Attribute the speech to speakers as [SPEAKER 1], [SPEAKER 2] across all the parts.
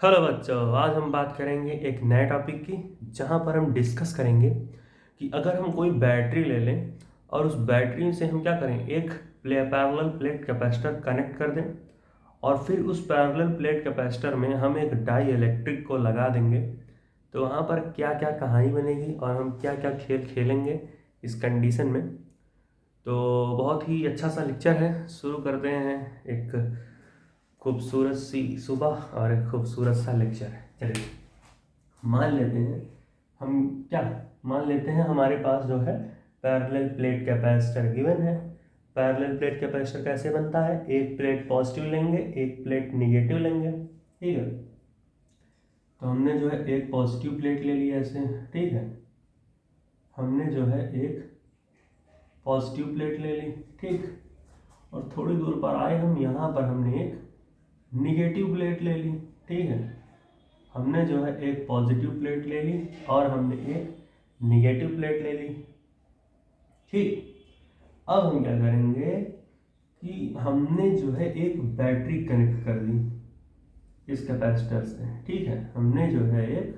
[SPEAKER 1] Hello बच्चों, आज हम बात करेंगे एक नए टॉपिक की, जहां पर हम डिस्कस करेंगे कि अगर हम कोई बैटरी ले लें और उस बैटरी से हम क्या करें, एक पैरेलल प्लेट कैपेसिटर कनेक्ट कर दें और फिर उस पैरेलल प्लेट कैपेसिटर में हम एक डाई इलेक्ट्रिक को लगा देंगे, तो वहाँ पर क्या क्या कहानी बनेगी और हम क्या क्या खेल खेलेंगे इस कंडीशन में। तो बहुत ही अच्छा सा लेक्चर है, शुरू करते हैं। एक खूबसूरत सी सुबह और एक खूबसूरत सा लेक्चर है। चलिए मान लेते हैं, हम क्या मान लेते हैं, हमारे पास जो है पैरेलल प्लेट कैपेसिटर गिवन है। पैरेलल प्लेट कैपेसिटर कैसे बनता है, एक प्लेट पॉजिटिव लेंगे एक प्लेट निगेटिव लेंगे, ठीक है। तो हमने जो है एक पॉजिटिव प्लेट ले लिया ऐसे, ठीक है। हमने जो है एक पॉजिटिव प्लेट ले ली, ठीक। और थोड़ी दूर पर आए हम, यहाँ पर हमने एक निगेटिव प्लेट ले ली, ठीक है। हमने जो है एक पॉजिटिव प्लेट ले ली और हमने एक निगेटिव प्लेट ले ली, ठीक। अब हम क्या करेंगे कि हमने जो है एक बैटरी कनेक्ट कर दी इस कैपेसिटर से, ठीक है। हमने जो है एक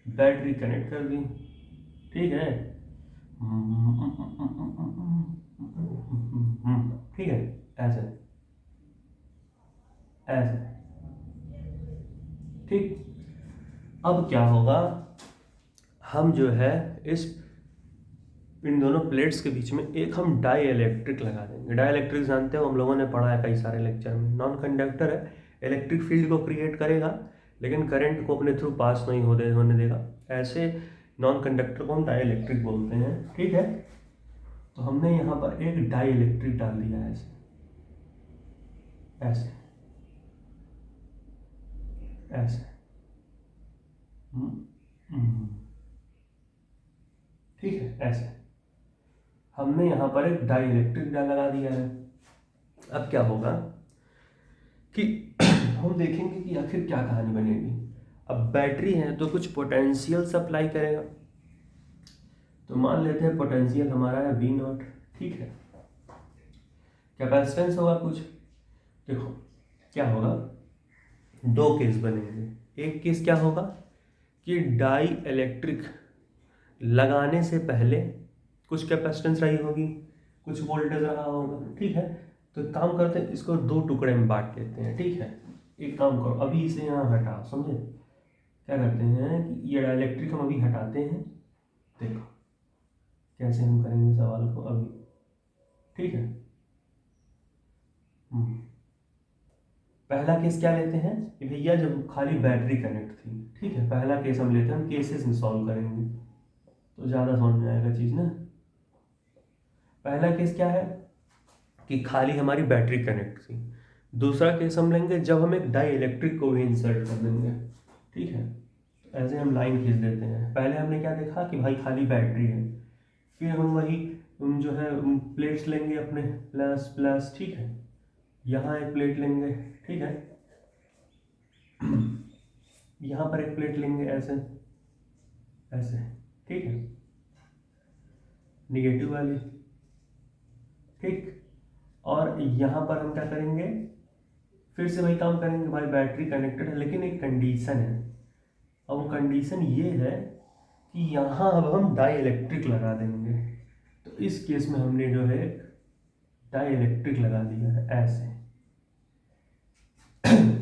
[SPEAKER 1] बैटरी कनेक्ट कर दी, ठीक है। ठीक है, ऐसे ऐसे, ठीक। अब क्या होगा, हम जो है इस इन दोनों प्लेट्स के बीच में एक हम डाई इलेक्ट्रिक लगा देंगे। डाई इलेक्ट्रिक जानते हो, हम लोगों ने पढ़ा है कई सारे लेक्चर में। नॉन कंडक्टर है, इलेक्ट्रिक फील्ड को क्रिएट करेगा लेकिन करंट को अपने थ्रू पास नहीं होने देगा। ऐसे नॉन कंडक्टर को हम डाई इलेक्ट्रिक बोलते हैं, ठीक है। तो हमने यहाँ पर एक डाई इलेक्ट्रिक डाल दिया है, ऐसे ऐसे ऐसे, ठीक है, ऐसे हमने यहाँ पर एक डाई इलेक्ट्रिक लगा दिया है। अब क्या होगा कि हम देखेंगे कि आखिर क्या कहानी बनेगी। अब बैटरी है तो कुछ पोटेंशियल सप्लाई करेगा, तो मान लेते हैं पोटेंशियल हमारा है V0, ठीक है। कैपेसिटेंस होगा कुछ, देखो क्या होगा, दो केस बनेंगे। एक केस क्या होगा कि डाई इलेक्ट्रिक लगाने से पहले कुछ कैपेसिटेंस रही होगी, कुछ वोल्टेज रहा होगा, ठीक है। तो एक काम करते हैं, इसको दो टुकड़े में बांट लेते हैं, ठीक है। एक काम करो, अभी इसे यहाँ हटाओ, समझे। क्या करते हैं कि ये डाइलेक्ट्रिक हम अभी हटाते हैं, देखो कैसे हम करेंगे सवाल को अभी, ठीक है। पहला केस क्या लेते हैं कि भैया जब खाली बैटरी कनेक्ट थी, ठीक है। पहला केस हम लेते हैं, हम केसेस में सॉल्व करेंगे तो ज़्यादा समझ में आएगा चीज़ ना। पहला केस क्या है कि खाली हमारी बैटरी कनेक्ट थी। दूसरा केस हम लेंगे जब हम एक डाई इलेक्ट्रिक को भी इंसर्ट कर देंगे, ठीक है। ऐसे हम लाइन खींच देते हैं। पहले हमने क्या देखा कि भाई खाली बैटरी है, फिर हम वही जो है प्लेट्स लेंगे अपने, प्लस प्लस, ठीक है। यहाँ एक प्लेट लेंगे, ठीक है। यहाँ पर एक प्लेट लेंगे, ऐसे ऐसे, ठीक है, निगेटिव वाली, ठीक। और यहाँ पर हम क्या करेंगे, फिर से वही काम करेंगे, भाई बैटरी कनेक्टेड है लेकिन एक कंडीशन है। अब कंडीशन ये है कि यहाँ अब हम डाई इलेक्ट्रिक लगा देंगे। तो इस केस में हमने जो है डाई इलेक्ट्रिक लगा दिया है, ऐसे।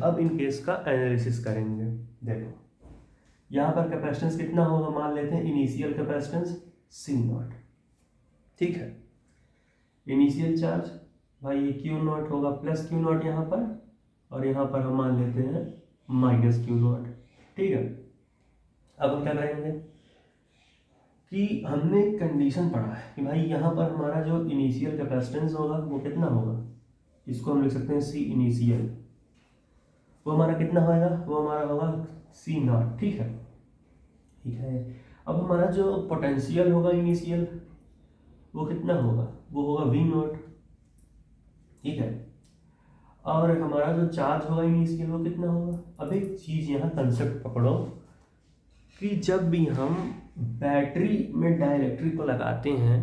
[SPEAKER 1] अब इन केस का एनालिसिस करेंगे। देखो यहाँ पर कैपेसिटेंस कितना होगा, मान लेते हैं इनिशियल कैपेसिटेंस C0, ठीक है। इनिशियल चार्ज भाई ये Q0 होगा, प्लस Q0 यहाँ पर, और यहाँ पर हम मान लेते हैं माइनस Q0, ठीक है। अब हम क्या करेंगे कि हमने कंडीशन पढ़ा है कि भाई यहाँ पर हमारा जो इनिशियल कैपेसिटेंस होगा वो कितना होगा, इसको हम लिख सकते हैं C इनिशियल। वो हमारा कितना होगा, वो हमारा होगा C0, ठीक है, ठीक है। अब हमारा जो पोटेंशियल होगा इनिशियल वो कितना होगा, वो होगा V0, ठीक है। और हमारा जो चार्ज होगा इनिशियल वो कितना होगा। अब एक चीज़ यहाँ कंसेप्ट पकड़ो कि जब भी हम बैटरी में डाइलेक्ट्रिक को लगाते हैं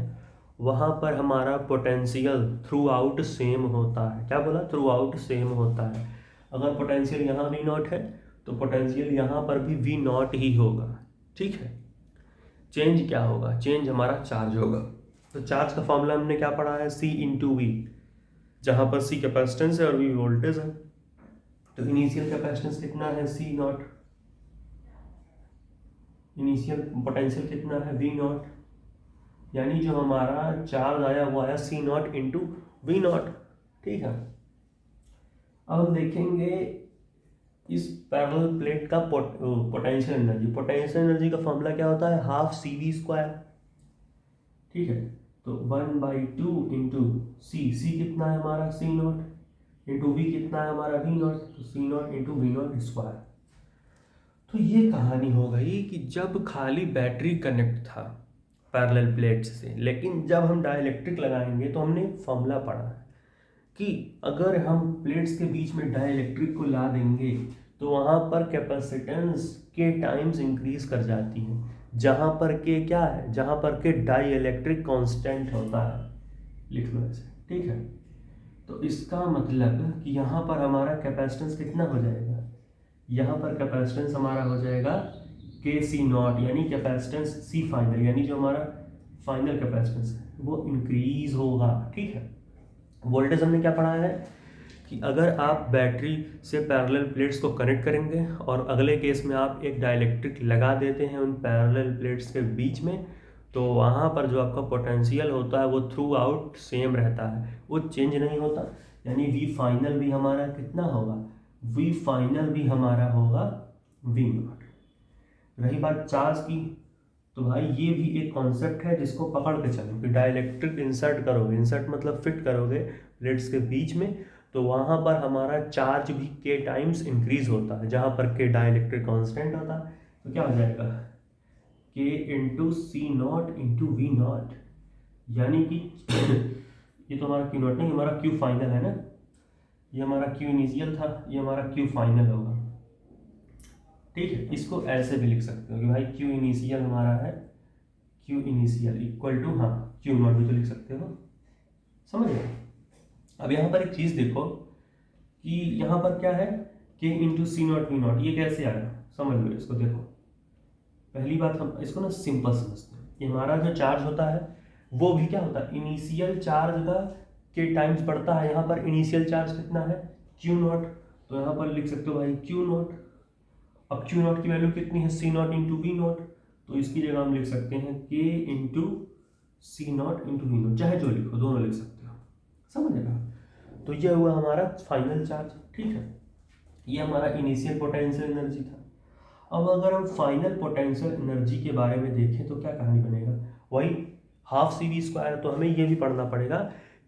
[SPEAKER 1] वहाँ पर हमारा पोटेंशियल थ्रू आउट सेम होता है। क्या बोला, थ्रू आउट सेम होता है। अगर पोटेंशियल यहाँ V0 है तो पोटेंशियल यहाँ पर भी वी नॉट ही होगा। ठीक है, चेंज क्या होगा, चेंज हमारा चार्ज होगा। तो चार्ज का फॉर्मूला हमने क्या पढ़ा है, सी इंटू वी, जहाँ पर सी कैपेसिटेंस है और वी वोल्टेज है। तो इनिशियल कैपेसिटेंस कितना है, सी नॉट, इनिशियल पोटेंशियल कितना है, वी नॉट, यानी जो हमारा चार्ज आया वो आया सी नॉट इंटू वी नॉट। ठीक है, अब हम देखेंगे इस पैरेलल प्लेट का पोटेंशियल एनर्जी। पोटेंशियल एनर्जी का फॉर्मूला क्या होता है, हाफ सी वी स्क्वायर। ठीक है, तो 1/2 इंटू सी कितना है हमारा, सी नॉट, इंटू वी कितना है हमारा, वी नॉट, तो C naught into V naught square. तो ये कहानी हो गई कि जब खाली बैटरी कनेक्ट था पैरेलल प्लेट्स से, लेकिन जब हम डाइलेक्ट्रिक लगाएंगे तो हमने फॉर्मूला पढ़ा है कि अगर हम प्लेट्स के बीच में डाइलेक्ट्रिक को ला देंगे तो वहाँ पर कैपेसिटेंस के टाइम्स इंक्रीज कर जाती है, जहाँ पर के क्या है, जहाँ पर के डाई इलेक्ट्रिक कॉन्स्टेंट होता है, लिख लो ऐसे। ठीक है, तो इसका मतलब कि यहाँ पर हमारा कैपेसिटेंस कितना हो जाएगा, यहाँ पर कैपेसिटेंस हमारा हो जाएगा के सी नॉट, यानी कैपेसिटेंस सी फाइनल, यानी जो हमारा फाइनल कैपेसिटेंस है वो इंक्रीज होगा। ठीक है, वोल्टेज हमने क्या पढ़ा है कि अगर आप बैटरी से पैरेलल प्लेट्स को कनेक्ट करेंगे और अगले केस में आप एक डाइलेक्ट्रिक लगा देते हैं उन पैरेलल प्लेट्स के बीच में, तो वहाँ पर जो आपका पोटेंशियल होता है वो थ्रू आउट सेम रहता है, वो चेंज नहीं होता। यानी वी फाइनल भी हमारा कितना होगा, वी फाइनल भी हमारा होगा वी नॉट। रही बात चार्ज की, तो भाई ये भी एक कॉन्सेप्ट है जिसको पकड़ के चलो कि डाइलेक्ट्रिक इंसर्ट करोगे, इंसर्ट मतलब फिट करोगे प्लेट्स के बीच में, तो वहाँ पर हमारा चार्ज भी के टाइम्स इंक्रीज होता है, जहाँ पर के डाइलेक्ट्रिक कांस्टेंट होता है। तो क्या हो जाएगा, K into C naught into V naught, यानी कि ये तो हमारा क्यू नॉट नहीं, हमारा क्यू फाइनल है ना, ये हमारा क्यू इनिशियल था, ये हमारा क्यू फाइनल होगा। ठीक है, इसको ऐसे भी लिख सकते हो कि भाई क्यू इनिशियल हमारा है, क्यू इनिशियल इक्वल टू, हाँ क्यू नॉट भी तो लिख सकते हो, समझ गए। अब यहाँ पर एक चीज़ देखो कि यहाँ पर क्या है, K into C naught V naught, ये कैसे आया, समझ लो इसको। देखो पहली बात हम इसको ना सिंपल समझते हैं, कि हमारा जो चार्ज होता है वो भी क्या होता है, इनिशियल चार्ज का के टाइम्स बढ़ता है। यहाँ पर इनिशियल चार्ज कितना है, क्यू नॉट, तो यहाँ पर लिख सकते हो भाई क्यू नॉट। अब क्यू नॉट की वैल्यू कितनी है, C naught into V naught, तो इसकी जगह हम लिख सकते हैं K into C naught into V naught, चाहे जो लिखो दोनों लिख सकते हो, समझ रहे। तो ये हुआ हमारा फाइनल चार्ज। ठीक है, ये हमारा इनिशियल पोटेंशियल एनर्जी था। अब अगर हम फाइनल पोटेंशियल एनर्जी के बारे में देखें तो क्या कहानी बनेगा, वही हाफ सी वी स्क्वायर। तो हमें ये भी पढ़ना पड़ेगा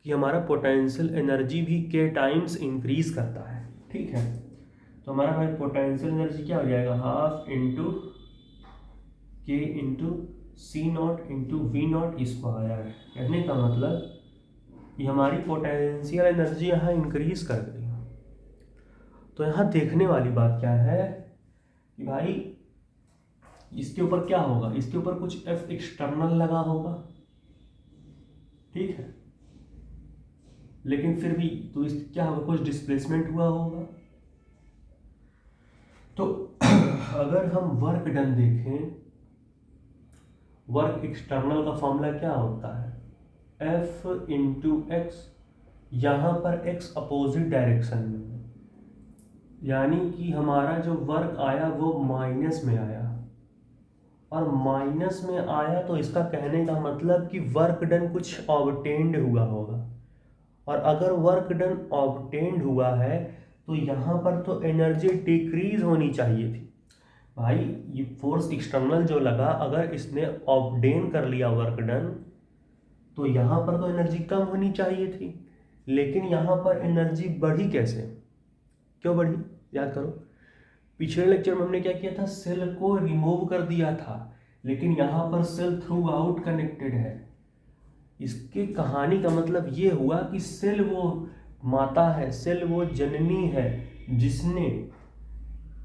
[SPEAKER 1] कि हमारा पोटेंशियल एनर्जी भी के टाइम्स इंक्रीज करता है। ठीक है, तो हमारा भाई पोटेंशियल एनर्जी क्या हो जाएगा, half into K into C naught into V naught square. कहने का मतलब कि हमारी पोटेंशियल एनर्जी यहाँ इंक्रीज कर गई। तो यहाँ देखने वाली बात क्या है कि भाई इसके ऊपर क्या होगा, इसके ऊपर कुछ एफ एक्सटर्नल लगा होगा, ठीक है, लेकिन फिर भी तो इस क्या होगा, कुछ डिस्प्लेसमेंट हुआ होगा। तो अगर हम वर्क डन देखें, वर्क एक्सटर्नल का फॉर्मूला क्या होता है, एफ इंटू एक्स, यहाँ पर एक्स अपोजिट डायरेक्शन में, यानी कि हमारा जो वर्क आया वो माइनस में आया, और माइनस में आया तो इसका कहने का मतलब कि वर्क डन कुछ ऑब्टेन्ड हुआ होगा। और अगर वर्क डन ऑब्टेन्ड हुआ है तो यहाँ पर तो एनर्जी डिक्रीज होनी चाहिए थी। भाई ये फोर्स एक्सटर्नल जो लगा, अगर इसने ऑब्टेन कर लिया वर्क डन, तो यहाँ पर तो एनर्जी कम होनी चाहिए थी, लेकिन यहाँ पर एनर्जी बढ़ी कैसे, क्यों बढ़ी, याद करो। पिछले लेक्चर में हमने क्या किया था, सेल को रिमूव कर दिया था, लेकिन यहाँ पर सेल थ्रू आउट कनेक्टेड है। इसके कहानी का मतलब ये हुआ कि सेल वो माता है, सेल वो जननी है जिसने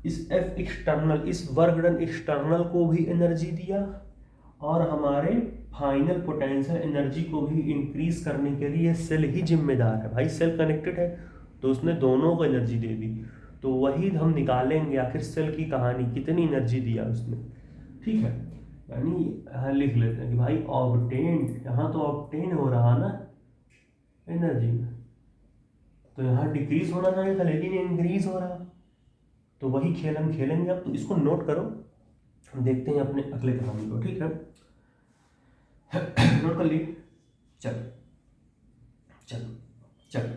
[SPEAKER 1] इस एफ एक्सटर्नल, इस वर्क डन एक्सटर्नल को भी एनर्जी दिया और हमारे फाइनल पोटेंशियल एनर्जी को भी इंक्रीज करने के लिए सेल ही जिम्मेदार है। भाई सेल कनेक्टेड है तो उसने दोनों को एनर्जी दे दी। तो वही हम निकालेंगे आखिर सेल की कहानी, कितनी एनर्जी दिया उसने। ठीक है, यानी यहाँ लिख लेते हैं कि भाई ऑब्टेन्ड, यहाँ तो ऑब्टेन हो रहा ना एनर्जी में, तो यहाँ डिक्रीज होना चाहिए था लेकिन इंक्रीज हो रहा। तो वही खेल हम खेलेंगे अब, तो इसको नोट करो, हम देखते हैं अपने अगले कहानी को। ठीक है, नोट कर लिए, चल चल चल,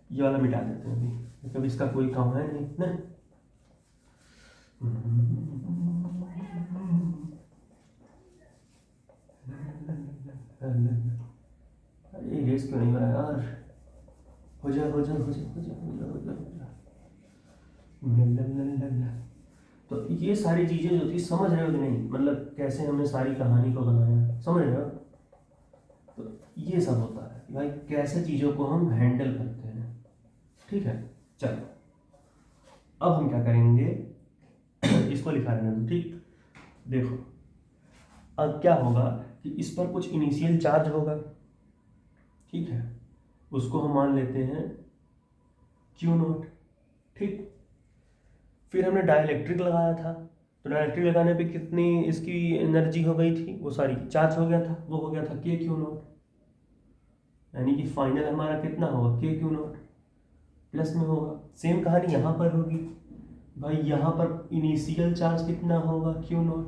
[SPEAKER 1] ये वाला मिटा देते हैं अभी, क्योंकि इसका कोई काम है नहीं ना। अरे रेस क्यों नहीं हो रहा यार, हो जा हो जा हो जा हो जा हो जा हो जा हो जा। तो ये सारी चीजें जो थी, समझ रहे हो कि नहीं, मतलब कैसे हमने सारी कहानी को बनाया, समझ रहे हो। तो ये सब होता है कि भाई कैसे चीजों को हम हैंडल करते हैं। ठीक है, चलो अब हम क्या करेंगे, इसको लिखा रहने दो। ठीक, देखो अब क्या होगा कि इस पर कुछ इनिशियल चार्ज होगा। ठीक है, उसको हम मान लेते हैं Q0। ठीक, फिर हमने डाइलेक्ट्रिक लगाया था, तो डाइलेक्ट्रिक लगाने पे कितनी इसकी एनर्जी हो गई थी, वो सारी चार्ज हो गया था, वो हो गया था KQ0, यानी कि फाइनल हमारा कितना होगा KQ0 प्लस में होगा। सेम कहानी यहाँ पर होगी भाई, यहाँ पर इनिशियल चार्ज कितना होगा Q0,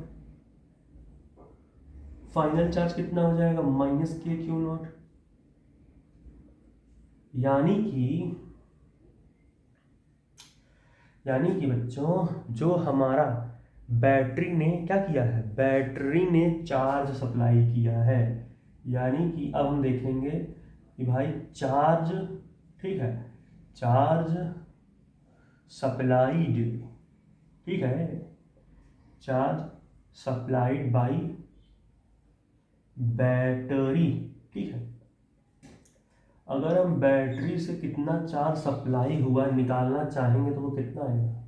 [SPEAKER 1] फाइनल चार्ज कितना हो जाएगा माइनस KQ0, यानी कि बच्चों जो हमारा बैटरी ने क्या किया है, बैटरी ने चार्ज सप्लाई किया है। यानी कि अब हम देखेंगे कि भाई चार्ज, ठीक है, चार्ज सप्लाइड, ठीक है, चार्ज सप्लाइड बाय बैटरी। ठीक है, अगर हम बैटरी से कितना चार्ज सप्लाई हुआ निकालना चाहेंगे तो वो कितना आएगा,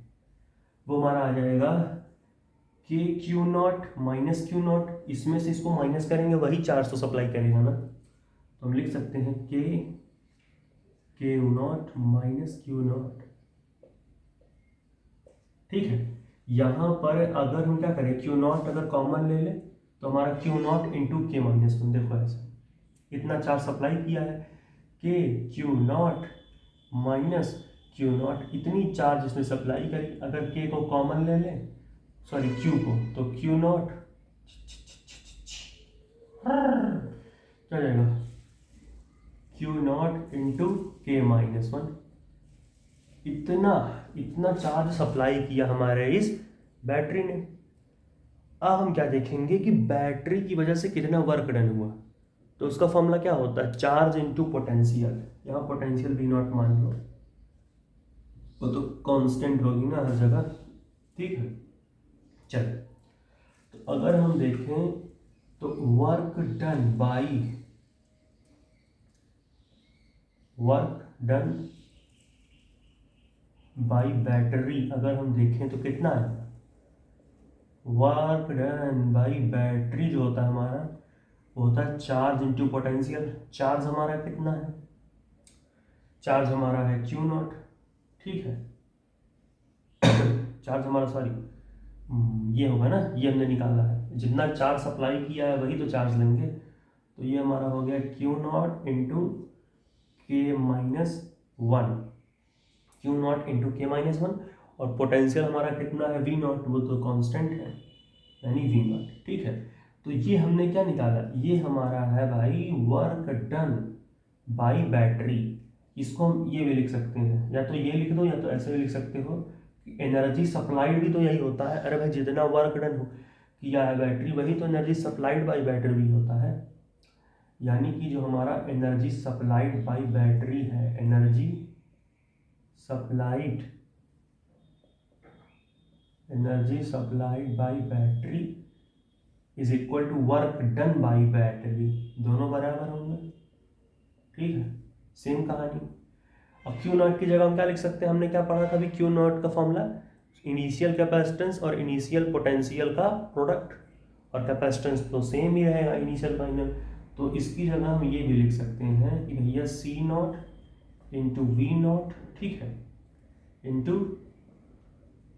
[SPEAKER 1] वो हमारा आ जाएगा KQ0 माइनस Q0, इसमें से इसको माइनस करेंगे वही चार्ज तो सप्लाई करेगा ना, तो हम लिख सकते हैं KQ0 माइनस Q0। ठीक है, यहाँ पर अगर हम क्या करें, Q0 अगर कॉमन ले लें तो हमारा Q0 इंटू K माइनस 1, देखो ऐसे इतना चार्ज सप्लाई किया है, KQ0 माइनस Q0, इतनी चार्ज इसने सप्लाई करी। अगर K को कॉमन ले लें, सॉरी Q को, तो Q0 क्या जाएगा, Q0 इंटू K माइनस 1, इतना चार्ज सप्लाई किया हमारे इस बैटरी ने। अब हम क्या देखेंगे कि बैटरी की वजह से कितना वर्क डन हुआ, तो उसका फॉर्मूला क्या होता है, चार्ज इंटू पोटेंशियल। यहाँ पोटेंशियल V0 मान लो, वो तो कांस्टेंट होगी ना हर जगह। ठीक है, चल, तो अगर हम देखें तो वर्क डन बाय बैटरी अगर हम देखें तो कितना है, वर्क डन बाय बैटरी जो होता है हमारा, वो होता है चार्ज इंटू पोटेंशियल। चार्ज हमारा कितना है, चार्ज हमारा है Q0। ठीक है, चार्ज हमारा, सॉरी ये होगा ना, ये हमने निकाला है, जितना चार्ज सप्लाई किया है वही तो चार्ज लेंगे, तो ये हमारा हो गया Q0 into K minus 1, Q0 into K minus 1, और पोटेंशियल हमारा कितना है V0, वो तो कांस्टेंट है यानी V0। ठीक है, तो ये हमने क्या निकाला, ये हमारा है भाई वर्क डन बाय बैटरी। इसको हम ये भी लिख सकते हैं, या तो ये लिख दो या तो ऐसे भी लिख सकते हो, एनर्जी सप्लाइड भी तो यही होता है। अरे भाई जितना वर्क डन किया है बैटरी, वही तो एनर्जी सप्लाइड बाय बैटरी भी होता है। यानी कि जो हमारा एनर्जी सप्लाइड बाय बैटरी है, energy supplied by battery is equal to work done by battery, दोनों बराबर होंगे। ठीक है, सेम कहानी। अब Q0 की जगह हम क्या लिख सकते हैं, हमने क्या पढ़ा था अभी, Q0 का फॉर्मूला इनिशियल कैपेसिटेंस और इनिशियल पोटेंशियल का प्रोडक्ट, और कैपेसिटेंस तो सेम ही रहेगा इनिशियल फाइनल, तो इसकी जगह हम ये भी लिख सकते हैं कि भैया C0 इंटू वी नॉट, ठीक है, into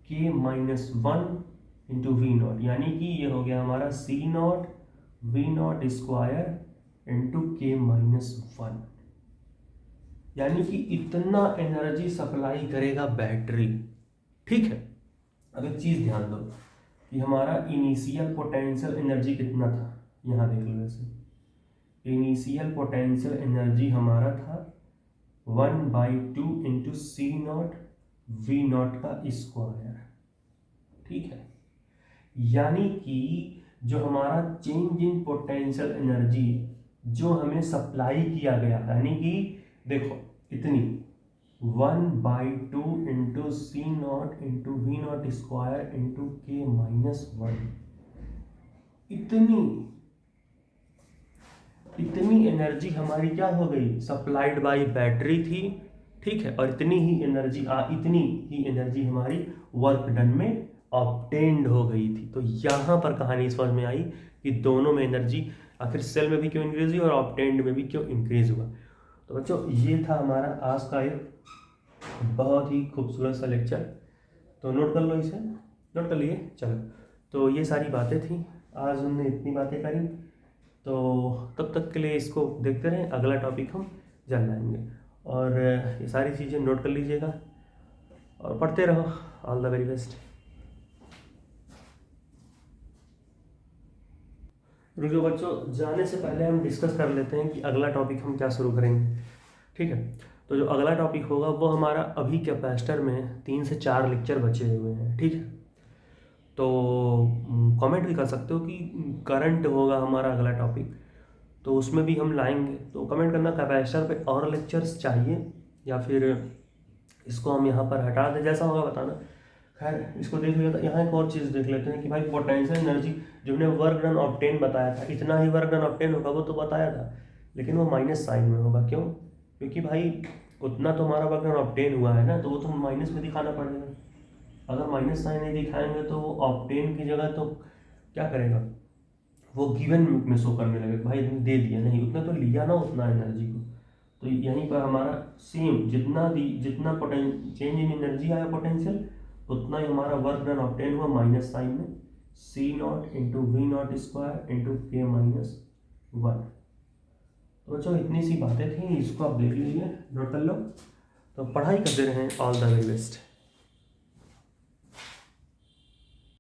[SPEAKER 1] K minus one into V naught, यानी कि ये हो गया हमारा C naught V naught square into K minus one, यानी कि इतना एनर्जी सप्लाई करेगा बैटरी, ठीक है। अब एक चीज़ ध्यान दो कि हमारा इनिशियल पोटेंशियल एनर्जी कितना था, यहाँ देख लो वैसे, इनिशियल पोटेंशियल एनर्जी हमारा था 1/2 into C naught V naught का स्क्वायर, ठीक है। यानी कि जो हमारा चेंज इन पोटेंशियल एनर्जी जो हमें सप्लाई किया गया, यानी कि देखो इतनी 1/2 into C naught into V naught square into K minus one, इतनी एनर्जी हमारी क्या हो गई, सप्लाइड बाय बैटरी थी, ठीक है। और इतनी ही एनर्जी हमारी वर्क डन में ऑब्टेन्ड हो गई थी। तो यहाँ पर कहानी समझ में आई कि दोनों में एनर्जी आखिर सेल में भी क्यों इंक्रीज हुई और ऑब्टेन्ड में भी क्यों इंक्रीज हुआ। तो बच्चों ये था हमारा आज का एक बहुत ही खूबसूरत सा लेक्चर, तो नोट कर लो, इसे नोट कर लिए। चलो, तो ये सारी बातें थी, आज हमने इतनी बातें करी, तो तब तक के लिए इसको देखते रहें, अगला टॉपिक हम जल्द लाएंगे। और ये सारी चीज़ें नोट कर लीजिएगा और पढ़ते रहो। All the very best. रुको बच्चों, जाने से पहले हम डिस्कस कर लेते हैं कि अगला टॉपिक हम क्या शुरू करेंगे, ठीक है। तो जो अगला टॉपिक होगा वो हमारा अभी कैपेसिटर में 3 से 4 लेक्चर बचे हुए हैं, ठीक है। तो कमेंट भी कर सकते हो कि करंट होगा हमारा अगला टॉपिक, तो उसमें भी हम लाएंगे। तो कमेंट करना कैपेसिटर पे और लेक्चर्स चाहिए या फिर इसको हम यहाँ पर हटा दें, जैसा होगा बताना। खैर इसको देख लिया, यहाँ एक और चीज़ देख लेते हैं कि भाई पोटेंशियल एनर्जी जो हमने वर्क डन ऑब्टेन बताया था, इतना ही वर्क डन ऑब्टेन होगा वो तो बताया था, लेकिन वो माइनस साइन में होगा। क्यों? क्योंकि भाई उतना तो हमारा वर्क डन ऑब्टेन हुआ है ना, तो वो तो माइनस में दिखाना पड़ेगा। अगर माइनस साइन नहीं दिखाएंगे तो वो ऑब्टेन की जगह तो क्या करेगा, वो गिवन में शो करने लगेगा, भाई दे दिया नहीं, उतना तो लिया ना उतना एनर्जी को। तो यहीं पर हमारा सेम जितना चेंज इन एनर्जी आया पोटेंशियल, उतना ही हमारा वर्क डन ऑब्टेन हुआ माइनस साइन में, C naught into V naught square into K minus one. तो बच्चों इतनी सी बातें थी, इसको आप देख लीजिए, नोट कर लो। तो पढ़ाई करते रहें। All the very best.